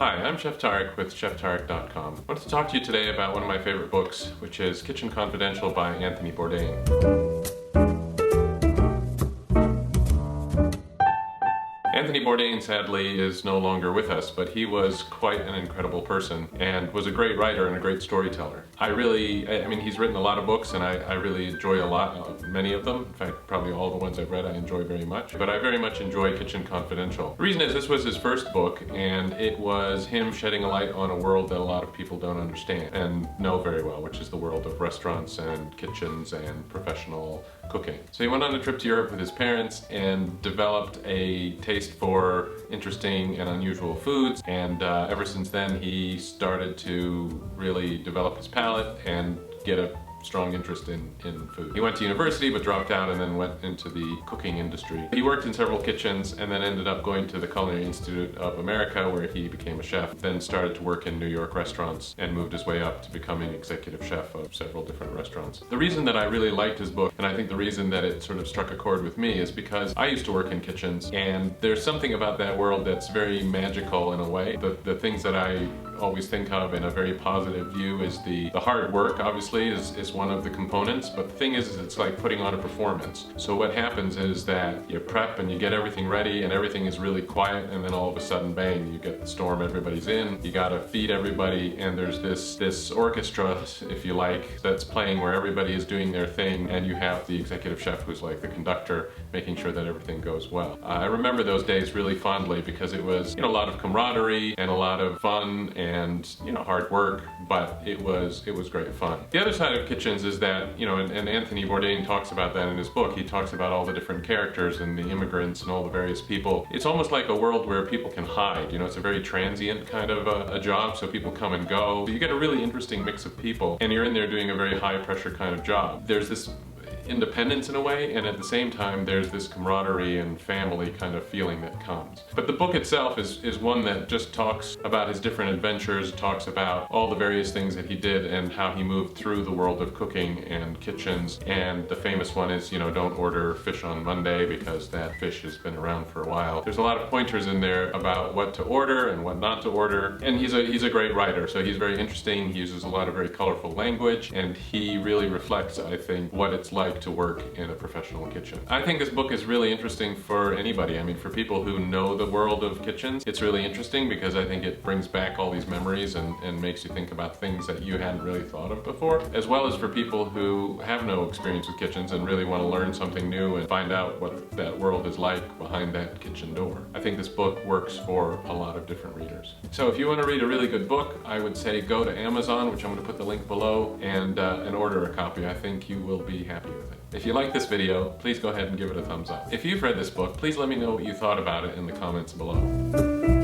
Hi, I'm Chef Tariq with ChefTariq.com. I wanted to talk to you today about one of my favorite books, which is Kitchen Confidential by Anthony Bourdain. Anthony Bourdain, sadly, is no longer with us, but he was quite an incredible person and was a great writer and a great storyteller. I mean, he's written a lot of books and I really enjoy many of them. In fact, probably all the ones I've read I enjoy very much, but I very much enjoy Kitchen Confidential. The reason is this was his first book and it was him shedding a light on a world that a lot of people don't understand and know very well, which is the world of restaurants and kitchens and professional cooking. So he went on a trip to Europe with his parents and developed a taste for interesting and unusual foods, and ever since then he started to really develop his palate and get a strong interest in food. He went to university but dropped out and then went into the cooking industry. He worked in several kitchens and then ended up going to the Culinary Institute of America where he became a chef, then started to work in New York restaurants and moved his way up to becoming executive chef of several different restaurants. The reason that I really liked his book, and I think the reason that it sort of struck a chord with me, is because I used to work in kitchens and there's something about that world that's very magical in a way. The things that I always think of in a very positive view is the hard work, obviously, is one of the components, but the thing is it's like putting on a performance. So what happens is that you prep and you get everything ready and everything is really quiet, and then all of a sudden, bang, you get the storm, everybody's in, you gotta feed everybody, and there's this orchestra, if you like, that's playing where everybody is doing their thing, and you have the executive chef who's like the conductor, making sure that everything goes well. I remember those days really fondly because it was, a lot of camaraderie and a lot of fun and, hard work, but it was great fun. The other side of kitchens is that, and Anthony Bourdain talks about that in his book. He talks about all the different characters and the immigrants and all the various people. It's almost like a world where people can hide. It's a very transient kind of a job, so people come and go. So you get a really interesting mix of people, and you're in there doing a very high pressure kind of job. There's this independence in a way, and at the same time there's this camaraderie and family kind of feeling that comes. But the book itself is one that just talks about his different adventures, talks about all the various things that he did and how he moved through the world of cooking and kitchens. And the famous one is, don't order fish on Monday because that fish has been around for a while. There's a lot of pointers in there about what to order and what not to order. And he's a great writer, so he's very interesting. He uses a lot of very colorful language, and he really reflects, I think, what it's like to work in a professional kitchen. I think this book is really interesting for anybody. I mean, for people who know the world of kitchens, it's really interesting because I think it brings back all these memories and makes you think about things that you hadn't really thought of before, as well as for people who have no experience with kitchens and really want to learn something new and find out what that world is like behind that kitchen door. I think this book works for a lot of different readers. So if you want to read a really good book, I would say go to Amazon, which I'm going to put the link below, and order a copy. I think you will be happy with it. If you like this video, please go ahead and give it a thumbs up. If you've read this book, please let me know what you thought about it in the comments below.